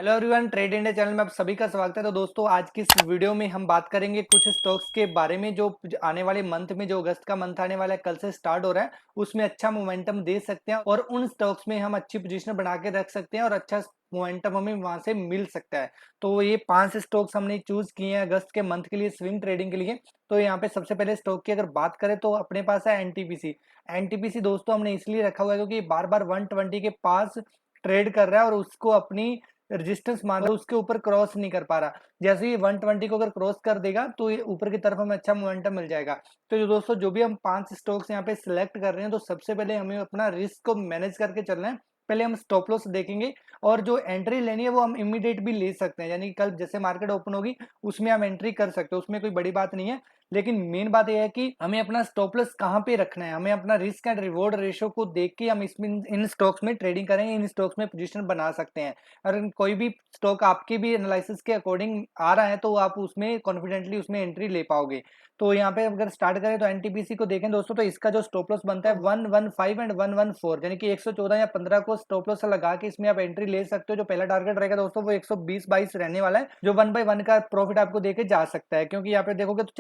Hello everyone, trade India channel में आप सभी का स्वागत है। तो दोस्तों, आज की इस वीडियो में हम बात करेंगे कुछ स्टॉक्स के बारे में जो आने वाले मंथ में, जो अगस्त का मंथ आने वाला है, कल से स्टार्ट हो रहा है, उसमें अच्छा मोमेंटम दे सकते हैं और उन स्टॉक्स में हम अच्छी पोजीशन बना के रख सकते हैं और अच्छा मोमेंटम हमें वहां से मिल सकता है। तो ये 5 स्टॉक्स हमने चूज किए हैं अगस्त के मंथ के लिए, स्विंग ट्रेडिंग के लिए। तो यहाँ पे सबसे पहले स्टॉक की अगर बात करें तो अपने पास है एनटीपीसी। एनटीपीसी दोस्तों हमने इसलिए रखा हुआ है क्योंकि बार बार 120 के पास ट्रेड कर रहा है और उसको अपनी रेजिस्टेंस मान रहा है, उसके ऊपर क्रॉस नहीं कर पा रहा। जैसे ही 120 को अगर क्रॉस कर देगा तो ये ऊपर की तरफ हमें अच्छा मोमेंटम मिल जाएगा। तो जो दोस्तों, जो भी हम 5 स्टॉक्स यहाँ पे सिलेक्ट कर रहे हैं, तो सबसे पहले हमें अपना रिस्क को मैनेज करके चलना है। पहले हम स्टॉप लॉस देखेंगे और जो एंट्री लेनी है वो हम इमीडिएट भी ले सकते हैं, यानी कल जैसे मार्केट ओपन होगी उसमें हम एंट्री कर सकते हैं, उसमें कोई बड़ी बात नहीं है। लेकिन मेन बात यह है कि हमें अपना स्टॉप लॉस कहाँ पे रखना है, हमें अपना रिस्क एंड रिवॉर्ड रेशियो को देख के हम इसमें इन स्टॉक्स में ट्रेडिंग करेंगे, इन स्टॉक्स में पोजीशन बना सकते हैं। अगर कोई भी स्टॉक आपके भी एनालिसिस के अकॉर्डिंग आ रहा है तो आप उसमें कॉन्फिडेंटली उसमें एंट्री ले पाओगे। तो यहाँ पे अगर स्टार्ट करें तो एनटीपीसी को देखें दोस्तों, तो इसका जो स्टॉप लॉस बनता है 115 एंड 114, यानी कि 114 या 15 को स्टॉप लॉस लगा के इसमें आप एंट्री ले सकते हो। जो पहला टारगेट रहेगा दोस्तों वो 120-22 रहने वाला है, जो 1/1 का प्रॉफिट आपको देके जा सकता है, क्योंकि यहाँ पे देखोगे तो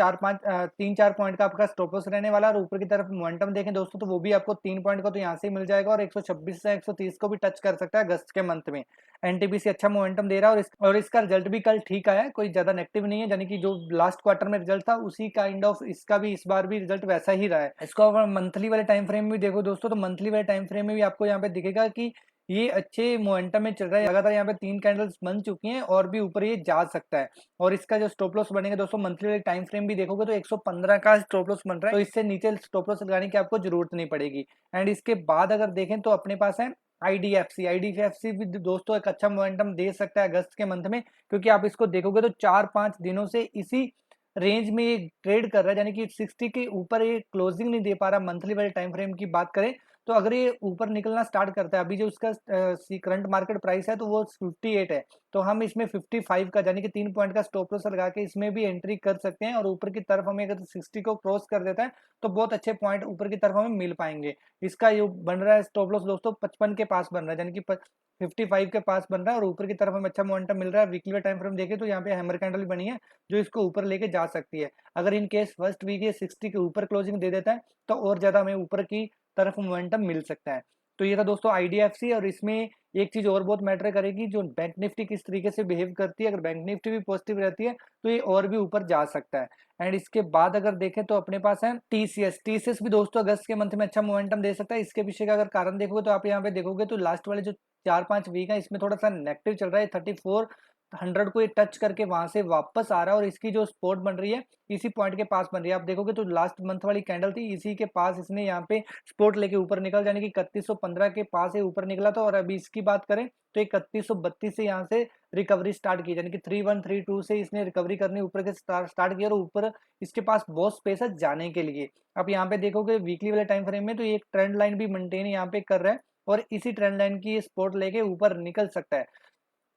3-4 पॉइंट का आपका स्टॉप लॉस रहने वाला है। और ऊपर की तरफ मोमेंटम देखें दोस्तों तो वो भी आपको 3 पॉइंट का तो यहाँ से मिल जाएगा और 126 से 130 को भी टच कर सकता है अगस्त के मंथ में। एनटीपीसी अच्छा मोमेंटम दे रहा है और इसका रिजल्ट भी कल ठीक आया है, कोई ज्यादा नेगेटिव नहीं है, यानी कि जो लास्ट क्वार्टर में रिजल्ट था उसी काइंड ऑफ इसका भी इस बार भी रिजल्ट वैसा ही रहा है। इसको अगर मंथली वाले टाइम फ्रेम में देखो दोस्तों, तो मंथली वाले टाइम फ्रेम में भी आपको यहाँ पे दिखेगा कि ये अच्छे मोमेंटम में चल रहा है, लगातार यहाँ पे 3 कैंडल्स बन चुकी हैं और भी ऊपर ये जा सकता है। और इसका जो स्टॉप लॉस बनेगा दोस्तों, मंथली वाले टाइम फ्रेम भी देखोगे तो 115 का स्टॉप लॉस बन रहा है, तो इससे नीचे स्टॉप लॉस लगाने की आपको जरूरत नहीं पड़ेगी। एंड इसके बाद अगर देखें तो अपने पास है आईडीएफसी भी दोस्तों एक अच्छा मोमेंटम दे सकता है अगस्त के मंथ में, क्योंकि आप इसको देखोगे तो 4-5 दिनों से इसी रेंज में ये ट्रेड कर रहा है, यानी कि 60 के ऊपर ये क्लोजिंग नहीं दे पा रहा। मंथली वाले टाइम फ्रेम की बात करें तो अगर ये ऊपर निकलना स्टार्ट करता है, अभी जो उसका करंट मार्केट प्राइस है तो वो 58 है, तो हम इसमें 55 का यानी कि 3 पॉइंट का स्टॉप लॉस लगा के इसमें भी एंट्री कर सकते हैं। और ऊपर की तरफ हमें अगर 60 को क्रॉस कर देता है तो बहुत अच्छे पॉइंट ऊपर की तरफ हमें मिल पाएंगे। इसका जो बन रहा है स्टॉप लॉस दोस्तों 55 के पास बन रहा है, यानी कि 55 के पास बन रहा है और ऊपर की तरफ हमें अच्छा मोमेंटम मिल रहा है। वीकली टाइम फ्रेम देखें तो यहाँ पे हैमर कैंडल बनी है जो इसको ऊपर लेके जा सकती है। अगर इन केस फर्स्ट वीक ये 60 के ऊपर क्लोजिंग दे देता है तो और ज्यादा हमें ऊपर की तरफ मोमेंटम मिल सकता है। तो ये था दोस्तों आईडीएफसी। और इसमें एक चीज और बहुत मैटर करेगी, जो बैंक निफ्टी किस तरीके से बिहेव करती है। अगर बैंक निफ्टी भी पॉजिटिव रहती है तो ये और भी ऊपर जा सकता है। एंड इसके बाद अगर देखें तो अपने पास है टीसीएस। टीसीएस भी दोस्तों अगस्त के मंथ में अच्छा मोमेंटम दे सकता है। इसके पीछे का अगर कारण देखोगे तो आप यहाँ पे देखोगे तो लास्ट वाले जो 4-5 वीक है इसमें थोड़ा सा नेगेटिव चल रहा है, 3400 को ये टच करके वहां से वापस आ रहा है और इसकी जो सपोर्ट बन रही है इसी पॉइंट के पास बन रही है। आप देखोगे तो लास्ट मंथ वाली कैंडल थी, इसी के पास इसने यहाँ पे सपोर्ट लेके ऊपर निकल, यानी कि 3115 के पास ये ऊपर निकला था। और अभी इसकी बात करें तो 3132 से यहाँ से रिकवरी स्टार्ट की, यानी कि 3132 से इसने रिकवरी करनी ऊपर के स्टार्ट किया और ऊपर इसके पास बहुत स्पेस है जाने के लिए। अब यहाँ पे देखोगे वीकली वाले टाइम फ्रेम में तो ये एक ट्रेंड लाइन भी मेंटेन यहाँ पे कर रहा है और इसी ट्रेंड लाइन की सपोर्ट लेके ऊपर निकल सकता है।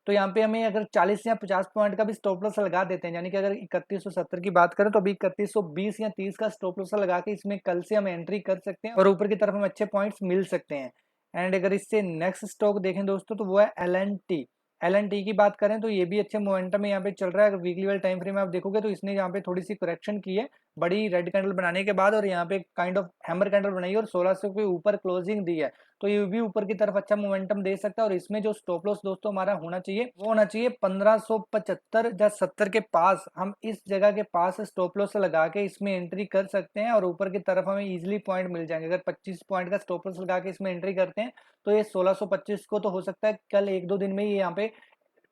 तो यहाँ पे हमें अगर 40 या 50 पॉइंट का भी स्टॉप लॉस लगा देते हैं, यानी कि अगर 3170 की बात करें तो अभी 3120 या 30 का स्टॉप लॉस लगा के इसमें कल से हम एंट्री कर सकते हैं और ऊपर की तरफ हमें अच्छे पॉइंट्स मिल सकते हैं। एंड अगर इससे नेक्स्ट स्टॉक देखें दोस्तों तो वो है एल एन टी की बात करें तो ये भी अच्छे मोमेंटम में यहाँ पे चल रहा है। अगर वीकली वाले टाइम फ्रेम में आप देखोगे तो इसने यहाँ पे थोड़ी सी करेक्शन की है बड़ी रेड कैंडल बनाने के बाद, और यहाँ पे काइंड ऑफ हैमर कैंडल बनाई है और 1600 के ऊपर क्लोजिंग दी है, तो ये भी ऊपर की तरफ अच्छा मोमेंटम दे सकता है। और इसमें जो स्टॉप लॉस दोस्तों हमारा होना चाहिए वो होना चाहिए 1575 या 70 के पास। हम इस जगह के पास स्टॉप लॉस लगा के इसमें एंट्री कर सकते हैं और ऊपर की तरफ हमें इजीली पॉइंट मिल जाएंगे। अगर 25 पॉइंट का स्टॉप लॉस लगा के इसमें एंट्री करते हैं तो ये 1625 को तो हो सकता है कल 1-2 दिन में ही यहाँ पे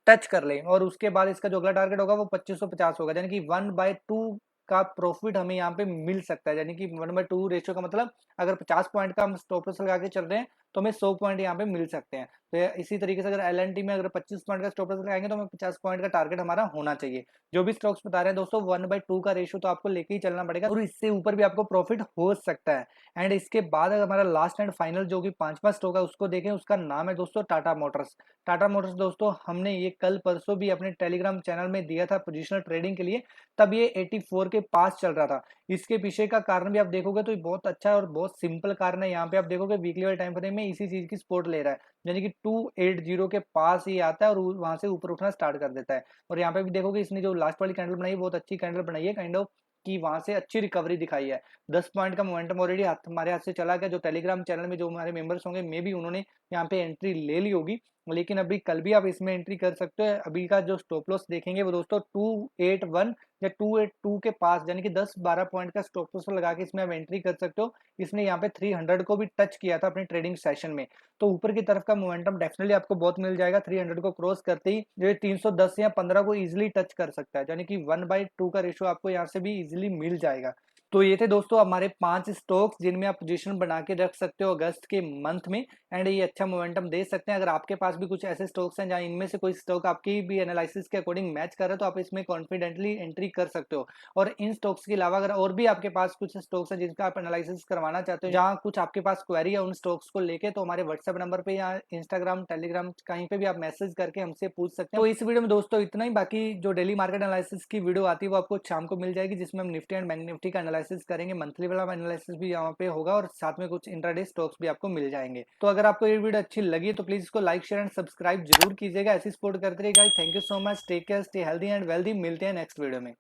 टच कर ले, और उसके बाद इसका जो अगला टारगेट होगा वो 2550 होगा, यानी कि 1/2 का प्रॉफिट हमें यहाँ पे मिल सकता है। यानी कि 1/2 रेशियो का मतलब अगर 50 पॉइंट का हम स्टॉप लॉस लगा के चल रहे हैं तो हमें 100 पॉइंट यहाँ पे मिल सकते हैं। तो इसी तरीके से अगर एल में अगर 25 पॉइंट का स्टॉप लॉस लगाएंगे तो हमें 50 पॉइंट का टारगेट हमारा होना चाहिए। जो भी स्टॉक्स बता रहे हैं दोस्तों 1/2 का रेशियो तो आपको लेके ही चलना पड़ेगा और इससे ऊपर भी आपको प्रॉफिट हो सकता है। एंड इसके बाद अगर हमारा लास्ट एंड फाइनल जो कि 5वां स्टॉक है उसको देखें, उसका नाम है दोस्तों टाटा मोटर्स। टाटा मोटर्स दोस्तों हमने ये कल परसों भी अपने टेलीग्राम चैनल में दिया था पोजिशनल ट्रेडिंग के लिए, तब ये 84 के पास चल रहा था। इसके पीछे का कारण भी आप देखोगे तो बहुत अच्छा है और बहुत सिंपल कारण है। यहाँ पे आप देखोगे वीकली वाले टाइम फ्रेम में इसी चीज की सपोर्ट ले रहा है। यानी कि 280 के पास ही आता है और वहां से ऊपर उठना स्टार्ट कर देता है। और यहाँ पे भी देखोगे इसने जो लास्ट वाली कैंडल बनाई है बहुत अच्छी कैंडल बनाई है काइंड ऑफ, कि वहां से अच्छी रिकवरी दिखाई है। 10 पॉइंट का मोमेंटम ऑलरेडी हमारे हाथ से चला गया। जो टेलीग्राम चैनल में जो हमारे मेंबर्स होंगे मे भी उन्होंने यहाँ पे एंट्री ले ली होगी, लेकिन अभी कल भी आप इसमें एंट्री कर सकते हो। अभी का जो स्टॉप लॉस देखेंगे वो दोस्तों 281 या 282 के पास, यानी कि 10-12 पॉइंट का स्टॉप लॉस लगा के इसमें आप एंट्री कर सकते हो। इसने यहाँ पे 300 को भी टच किया था अपने ट्रेडिंग सेशन में, तो ऊपर की तरफ का मोमेंटम डेफिनेटली आपको बहुत मिल जाएगा। 300 को क्रॉस करते ही जो 310 या 15 को इजिली टच कर सकता है, यानी कि 1/2 का रेशियो आपको यहाँ से भी इजिली मिल जाएगा। तो ये थे दोस्तों हमारे 5 स्टॉक्स जिनमें आप पोजीशन बना के रख सकते हो अगस्त के मंथ में, एंड ये अच्छा मोमेंटम दे सकते हैं। अगर आपके पास भी कुछ ऐसे स्टॉक्स हैं जहां इनमें से कोई स्टॉक आपकी भी एनालिसिस के अकॉर्डिंग मैच कर रहे हो तो आप इसमें कॉन्फिडेंटली एंट्री कर सकते हो। और इन स्टॉक्स के अलावा अगर और भी आपके पास कुछ स्टॉक्स हैं जिनका आप एनालिसिस करवाना चाहते हो, जहां कुछ आपके पास क्वेरी है उन स्टॉक्स को लेके, तो हमारे व्हाट्सएप नंबर पे या इंस्टाग्राम टेलीग्राम कहीं पे भी आप मैसेज करके हमसे पूछ सकते हैं। तो इस वीडियो में दोस्तों इतना ही। बाकी जो डेली मार्केट एनालिसिस की वीडियो आती है वो आपको शाम को मिल जाएगी, जिसमें हम निफ्टी एंड बैंक निफ्टी का एनालिसिस करेंगे। मंथली वाला एनालिसिस भी यहाँ पे होगा और साथ में कुछ इंट्राडे स्टॉक्स भी आपको मिल जाएंगे। तो अगर आपको ये वीडियो अच्छी लगी तो प्लीज इसको लाइक शेयर एंड सब्सक्राइब जरूर कीजिएगा। ऐसी सपोर्ट करते रहिएगा। Thank you so much, take care, stay healthy and wealthy. मिलते हैं नेक्स्ट वीडियो में।